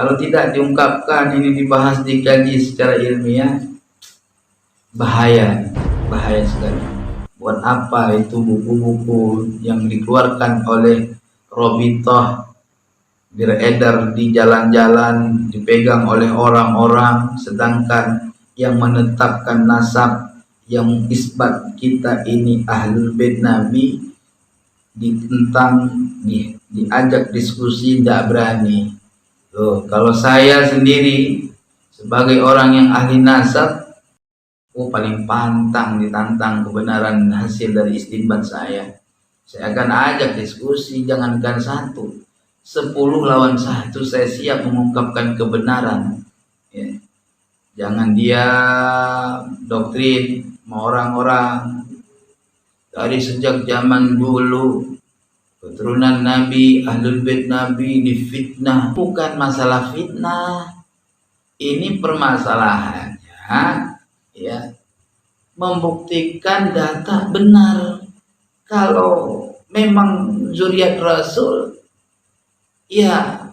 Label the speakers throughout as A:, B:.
A: Kalau tidak diungkapkan, ini dibahas, dikaji secara ilmiah, bahaya, bahaya sekali. Buat apa itu buku-buku yang dikeluarkan oleh Robitoh, beredar di jalan-jalan, dipegang oleh orang-orang, sedangkan yang menetapkan nasab, yang isbat kita ini ahlul bait Nabi, ditentang, diajak diskusi tidak berani. Loh, kalau saya sendiri sebagai orang yang ahli nasab, paling pantang ditantang kebenaran hasil dari istinbat saya. Saya akan ajak diskusi, jangankan 1, 10 lawan 1 saya siap mengungkapkan kebenaran. Ya. Jangan dia doktrin orang-orang dari sejak zaman dulu, keturunan Nabi, ahlul bait Nabi difitnah. Bukan masalah fitnah, ini permasalahannya ya membuktikan data benar. Kalau memang zuriat Rasul, ya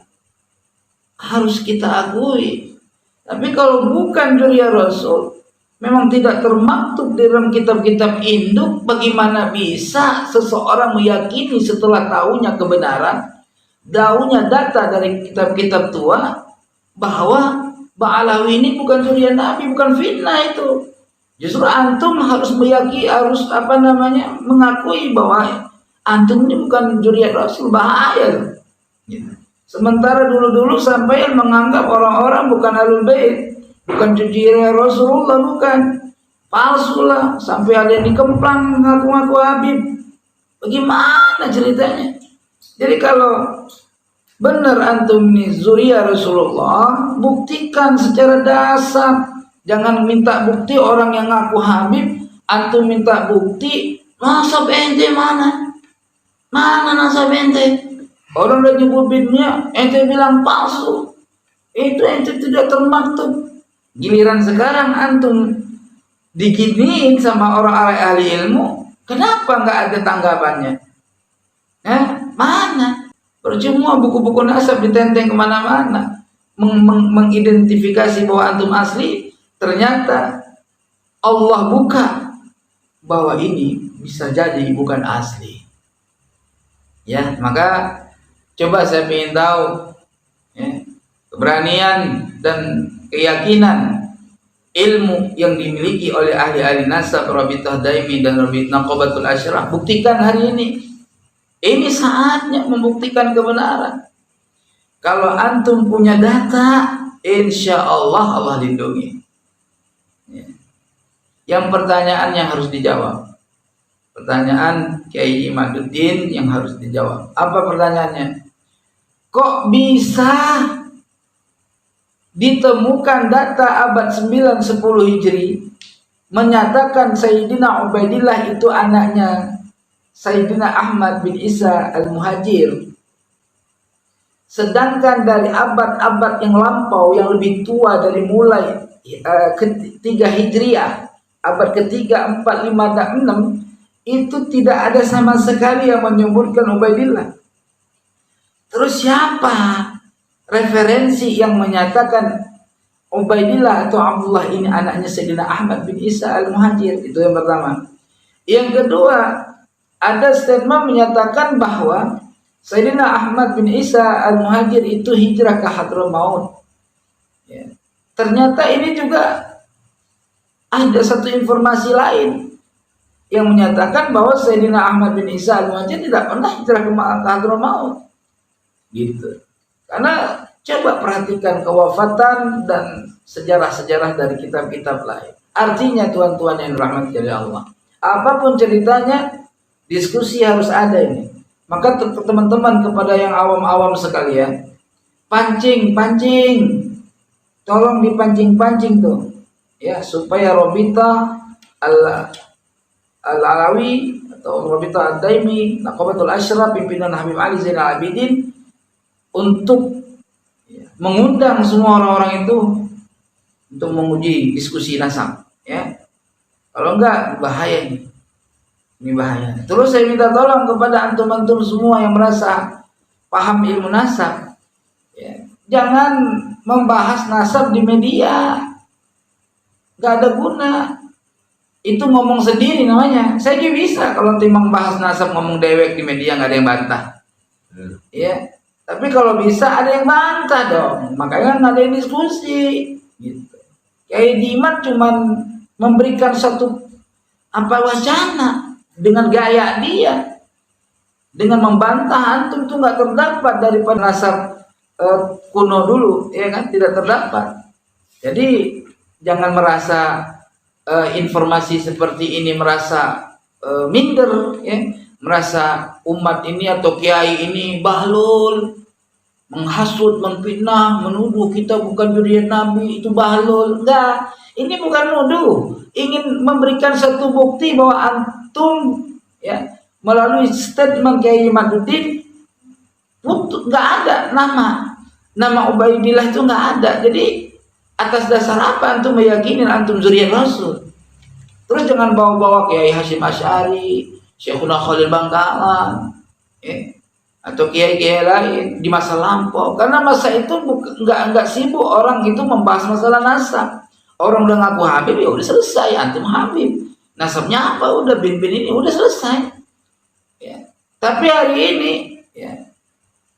A: harus kita akui. Tapi kalau bukan zuriat Rasul, memang tidak termaktub dalam kitab-kitab induk, bagaimana bisa seseorang meyakini setelah tahunya kebenaran, tahunya data dari kitab-kitab tua, bahwa Ba'alawi ini bukan zuriat Nabi, bukan fitnah itu. Justru antum harus meyakini, harus mengakui bahwa antum ini bukan zuriat Rasul. Bahaya. Sementara dulu-dulu sampai menganggap orang-orang bukan ahlul bait, bukan zuriat Rasulullah, bukan, palsu lah, sampai ada yang dikemplang ngaku-ngaku Habib. Bagaimana ceritanya? Jadi kalau benar antum ini zuriat Rasulullah, buktikan secara dasar. Jangan minta bukti orang yang ngaku Habib, antum minta bukti nasab ente mana? Mana nasab ente? Orang udah nyebutinnya, ente bilang palsu. Itu ente tidak termaktub. Giliran sekarang antum diginiin sama orang ahli ilmu, kenapa nggak ada tanggapannya? Mana? Percuma buku-buku nasab ditenteng kemana-mana, mengidentifikasi bahwa antum asli. Ternyata Allah buka bahwa ini bisa jadi bukan asli. Ya, maka coba saya ingin tahu ya, keberanian dan keyakinan ilmu yang dimiliki oleh ahli-ahli nasab Rabithah Daimi dan Rabithah Naqabatul Asyraf. Buktikan hari ini. Ini saatnya membuktikan kebenaran. Kalau antum punya data, insya Allah Allah lindungi. Yang pertanyaannya harus dijawab. Pertanyaan Kiai Imaduddin yang harus dijawab. Apa pertanyaannya? Kok bisa ditemukan data abad 9-10 Hijri menyatakan Sayyidina Ubaidillah itu anaknya Sayyidina Ahmad bin Isa Al-Muhajir, sedangkan dari abad-abad yang lampau yang lebih tua, dari mulai ketiga Hijriah, abad ketiga, 4, 5, dan 6, itu tidak ada sama sekali yang menyebutkan Ubaidillah. Terus siapa referensi yang menyatakan Ubaidillah atau Abdullah ini anaknya Sayyidina Ahmad bin Isa Al-Muhajir? Itu yang pertama. Yang kedua, ada statement menyatakan bahwa Sayyidina Ahmad bin Isa Al-Muhajir itu hijrah ke Hadramaut. Ya. Ternyata ini juga ada satu informasi lain yang menyatakan bahwa Sayyidina Ahmad bin Isa Al-Muhajir tidak pernah hijrah ke Hadramaut. Gitu. Karena coba perhatikan kewafatan dan sejarah-sejarah dari kitab-kitab lain. Artinya tuan-tuan yang dirahmati oleh Allah, apapun ceritanya, diskusi harus ada ini. Maka teman-teman, kepada yang awam-awam sekalian, pancing, tolong dipancing-pancing tuh, ya, supaya Rabithah Al-Alawi atau Rabithah Ad-Daimi, Naqabatul Asyraf, pimpinan Habib Ali Zainal Abidin, untuk mengundang semua orang-orang itu untuk menguji diskusi nasab, ya. Kalau enggak, bahaya ini. Ini bahaya. Terus saya minta tolong kepada antum-antum semua yang merasa paham ilmu nasab, ya, jangan membahas nasab di media, nggak ada guna. Itu ngomong sendiri namanya. Saya juga bisa kalau timbang bahas nasab ngomong dewek di media nggak ada yang bantah. Ya, tapi kalau bisa ada yang bantah dong. Makanya nggak ada yang diskusi. Gitu. Kayak Jimat cuman memberikan satu wacana dengan gaya dia, dengan membantah antum tuh nggak terdapat daripada nasab kuno dulu, ya kan, tidak terdapat. Jadi jangan merasa informasi seperti ini merasa minder, ya, merasa umat ini atau kiai ini bahlul, menghasut, memfitnah, menuduh kita bukan zuriat Nabi, itu bahlul. Enggak, ini bukan nuduh, ingin memberikan satu bukti bahwa antum, ya, melalui statement Kiai Imaduddin nggak ada nama Ubaidillah itu nggak ada. Jadi atas dasar apa antum meyakini antum zuriat Rasul? Terus jangan bawa-bawa Kiai Hasyim Asy'ari, Syekhuna Khalil Bangkalan, atau kiai-kiai lain di masa lampau. Karena masa itu nggak sibuk orang itu membahas masalah nasab. Orang udah ngaku Habib, ya udah selesai, antum Habib. Nasabnya apa? Udah bin ini udah selesai. Ya. Tapi hari ini, ya,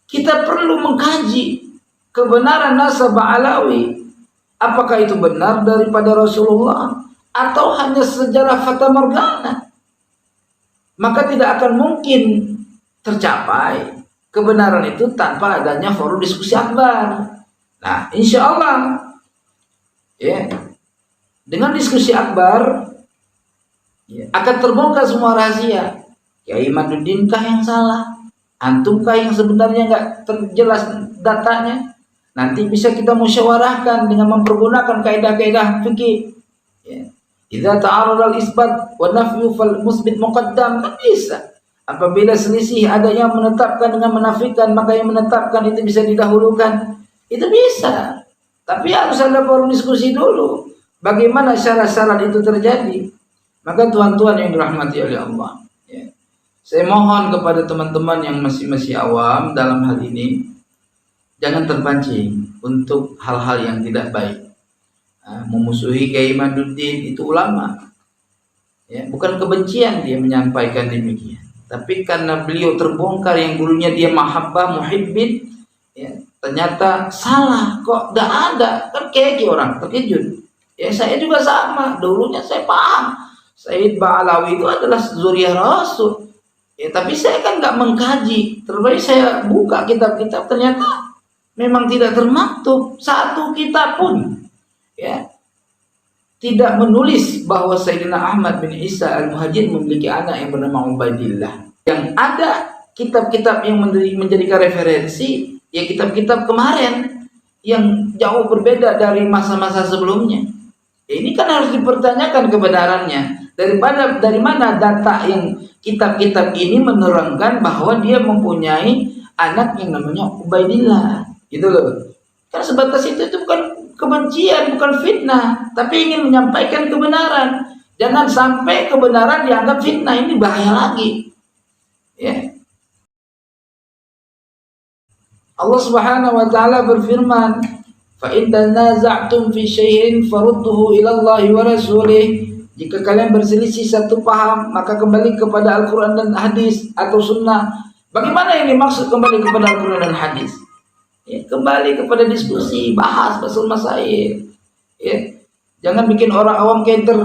A: kita perlu mengkaji kebenaran nasab Alawi. Apakah itu benar daripada Rasulullah atau hanya sejarah fata morgana? Maka tidak akan mungkin tercapai kebenaran itu tanpa adanya forum diskusi akbar. Nah, insya Allah, ya, dengan diskusi akbar, ya, akan terbongkar semua rahasia. Kiai Imaduddin kah yang salah? Antum kah yang sebenarnya nggak terjelas datanya? Nanti bisa kita musyawarahkan dengan mempergunakan kaidah-kaidah fikih. Ya. Idza ta'arada al-isbat wa nafyu fal musbit muqaddam, kan bisa. Apabila selisih ada yang menetapkan dengan menafikan, maka yang menetapkan itu bisa didahulukan. Itu bisa. Tapi harus ada forum diskusi dulu. Bagaimana syarat-syarat itu terjadi? Maka tuan-tuan yang dirahmati oleh Allah, ya, saya mohon kepada teman-teman yang masih awam dalam hal ini, jangan terpancing untuk hal-hal yang tidak baik. Memusuhi Kiai Imaduddin itu ulama, ya, bukan kebencian dia menyampaikan demikian, tapi karena beliau terbongkar yang dulunya dia mahabbah muhibbin, ya, ternyata salah, kok gak ada, kan kayak orang terkejut. Ya, saya juga sama, dulunya saya paham Sayyid Ba'alawi itu adalah zuriyah Rasul, ya, tapi saya kan gak mengkaji. Terbaik saya buka kitab-kitab, ternyata memang tidak termaktub satu kitab pun, ya, tidak menulis bahwa Sayyidina Ahmad bin Isa Al-Muhajir memiliki anak yang bernama Ubaidillah. Yang ada kitab-kitab yang menjadikan referensi, ya, kitab-kitab kemarin yang jauh berbeda dari masa-masa sebelumnya. Ya, ini kan harus dipertanyakan kebenarannya. Dari mana data yang kitab-kitab ini menerangkan bahwa dia mempunyai anak yang namanya Ubaidillah, gitu loh. Kan sebatas itu bukan kebencian, bukan fitnah, tapi ingin menyampaikan kebenaran. Jangan sampai kebenaran dianggap fitnah, ini bahaya lagi. Ya. Allah Subhanahu wa taala berfirman, "Fa in tanaza'tum fi syai'in farudduhu ila Allah wa rasulih." Jika kalian berselisih satu paham, maka kembali kepada Al-Qur'an dan hadis atau sunnah. Bagaimana ini maksud kembali kepada Al-Qur'an dan hadis? Ya, kembali kepada diskusi, bahas basul masail. Ya. Jangan bikin orang awam kenter.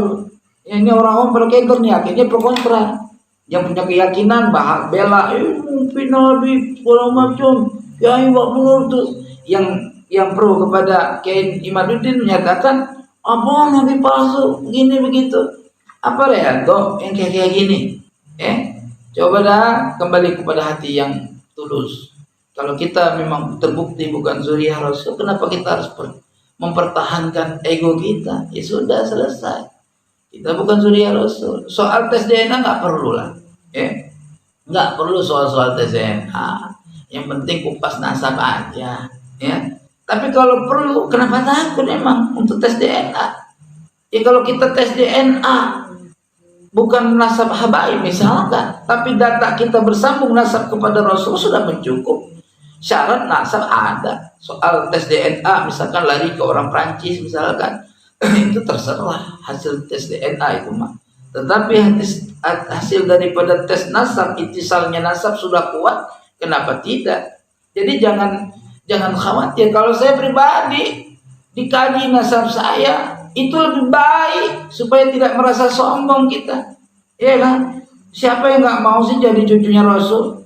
A: Ya, ini orang awam pada kenter nih, akhirnya pro kontra. Yang punya keyakinan bahas bela, mungkin Nabi segala macam, Kiai Bakmur tuh. Yang pro kepada Kiai Imaduddin menyatakan apa Nabi palsu, begini begitu. Apa reago yang kayak gini? Coba dah kembali kepada hati yang tulus. Kalau kita memang terbukti bukan zuriyah Rasul, kenapa kita harus mempertahankan ego kita? Ya sudah, selesai. Kita bukan zuriyah Rasul. Soal tes DNA nggak perlu lah, nggak perlu soal tes DNA. Yang penting kupas nasab aja, ya. Tapi kalau perlu, kenapa takut emang untuk tes DNA? Ya kalau kita tes DNA bukan nasab habaib misalkan, tapi data kita bersambung nasab kepada Rasul sudah mencukup. Syarat nasab ada. Soal tes DNA misalkan lari ke orang Prancis misalkan, itu terserah hasil tes DNA itu mah. Tetapi hasil daripada tes nasab, itisalnya nasab sudah kuat, kenapa tidak? Jadi jangan khawatir. Kalau saya pribadi dikaji nasab saya, itu lebih baik supaya tidak merasa sombong kita. Iya kan? Siapa yang nggak mau sih jadi cucunya Rasul?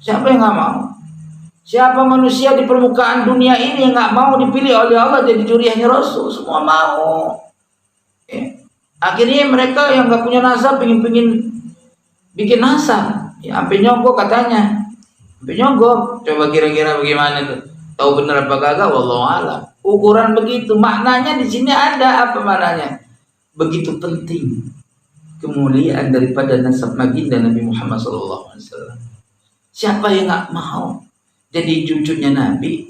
A: Siapa yang nggak mau? Siapa manusia di permukaan dunia ini yang nggak mau dipilih oleh Allah jadi juriahnya Rasul? Semua mau. Akhirnya mereka yang nggak punya nasab pingin bikin nasab. Ya, sampai nyogok katanya. Sampai nyogok. Coba kira-kira bagaimana tuh? Tahu benar apa kagak? Wallahu a'lam. Ukuran begitu. Maknanya di sini ada apa maknanya? Begitu penting kemuliaan daripada nasab baginda Nabi Muhammad SAW. Siapa yang nggak mau jadi cucunya Nabi?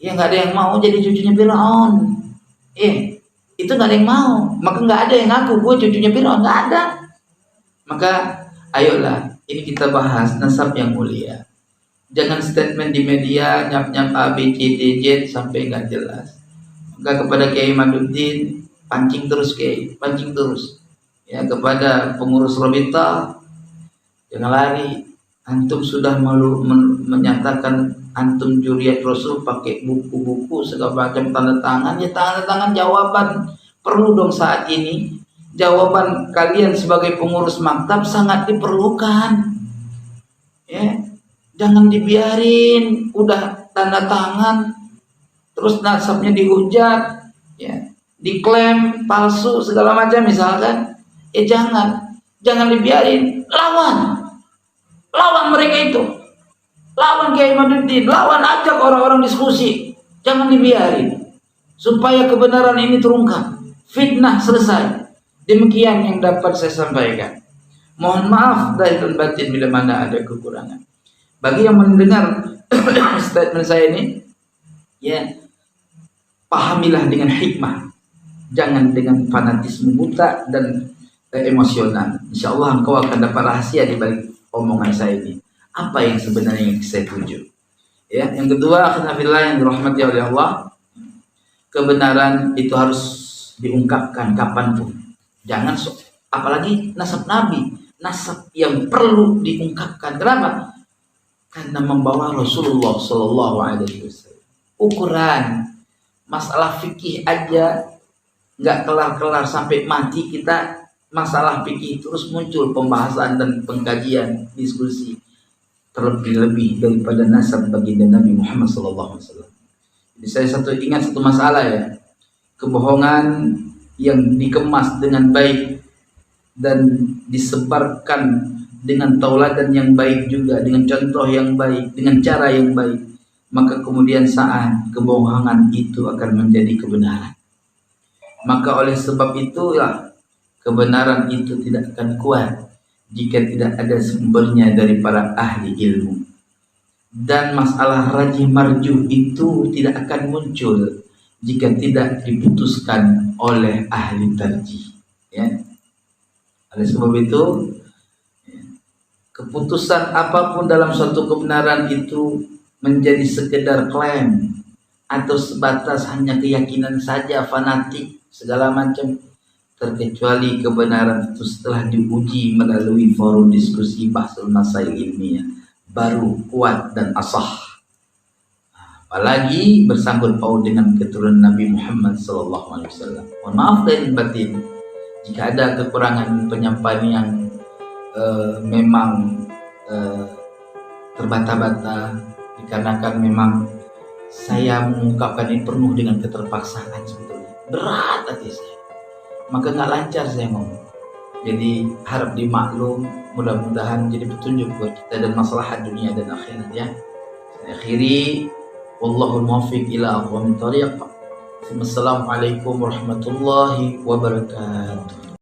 A: Ya nggak ada yang mau jadi cucunya Firaun. Itu nggak ada yang mau. Maka nggak ada yang ngaku gue cucunya Firaun, nggak ada. Maka ayolah ini kita bahas nasab yang mulia. Jangan statement di media nyap-nyap A B C D Z sampai nggak jelas. Maka kepada Kiai Maduddin, pancing terus Kiai, pancing terus. Ya, kepada pengurus Robita, jangan lari. Antum sudah menyatakan antum juriat Rasul pakai buku-buku segala macam tanda tangan. Ya tanda tangan jawaban perlu dong saat ini. Jawaban kalian sebagai pengurus maktab sangat diperlukan. Ya, jangan dibiarin udah tanda tangan terus nasabnya dihujat, ya, diklaim palsu segala macam misalkan. Jangan dibiarin, lawan mereka itu, lawan Kiai Maduddin, lawan, ajak orang-orang diskusi, jangan dibiarin supaya kebenaran ini terungkap, fitnah selesai. Demikian yang dapat saya sampaikan. Mohon maaf dari dan batin bila mana ada kekurangan. Bagi yang mendengar statement saya ini, ya, pahamilah dengan hikmah, jangan dengan fanatisme buta dan emosional. Insya Allah engkau akan dapat rahasia di balik omongan saya ini. Apa yang sebenarnya yang saya tuju? Ya, yang kedua, akhirnya yang dirahmati oleh Allah, kebenaran itu harus diungkapkan kapanpun. Jangan apalagi nasab Nabi, nasab yang perlu diungkapkan. Kenapa? Karena membawa Rasulullah Shallallahu Alaihi Wasallam. Ukuran masalah fikih aja nggak kelar-kelar sampai mati kita. Masalah fikih terus muncul pembahasan dan pengkajian diskusi terlebih-lebih daripada nasab baginda Nabi Muhammad SAW. Jadi saya ingat satu masalah, ya, kebohongan yang dikemas dengan baik dan disebarkan dengan tauladan yang baik juga, dengan contoh yang baik, dengan cara yang baik, maka kemudian saat kebohongan itu akan menjadi kebenaran. Maka oleh sebab itulah kebenaran itu tidak akan kuat jika tidak ada sumbernya dari para ahli ilmu. Dan masalah rajih marjuh itu tidak akan muncul jika tidak diputuskan oleh ahli tarjih. Ya. Oleh sebab itu, keputusan apapun dalam suatu kebenaran itu menjadi sekedar klaim atau sebatas hanya keyakinan saja, fanatik segala macam, terkecuali kebenaran itu setelah diuji melalui forum diskusi bahsul masail ilmiah baru kuat dan asah. Apalagi bersangkut paut dengan keturunan Nabi Muhammad SAW. Mohon maaf dan batin jika ada kekurangan penyampaian yang memang terbata-bata, dikarenakan memang saya mengungkapkan ini penuh dengan keterpaksaan, sebetulnya berat hati saya, maka nggak lancar saya ngomong. Jadi harap dimaklum, mudah-mudahan jadi petunjuk buat kita dan maslahat dunia dan akhirat, ya. Saya akhiri, wallahul muwaffiq ila aqwamit thariq. Wassalamualaikum warahmatullahi wabarakatuh.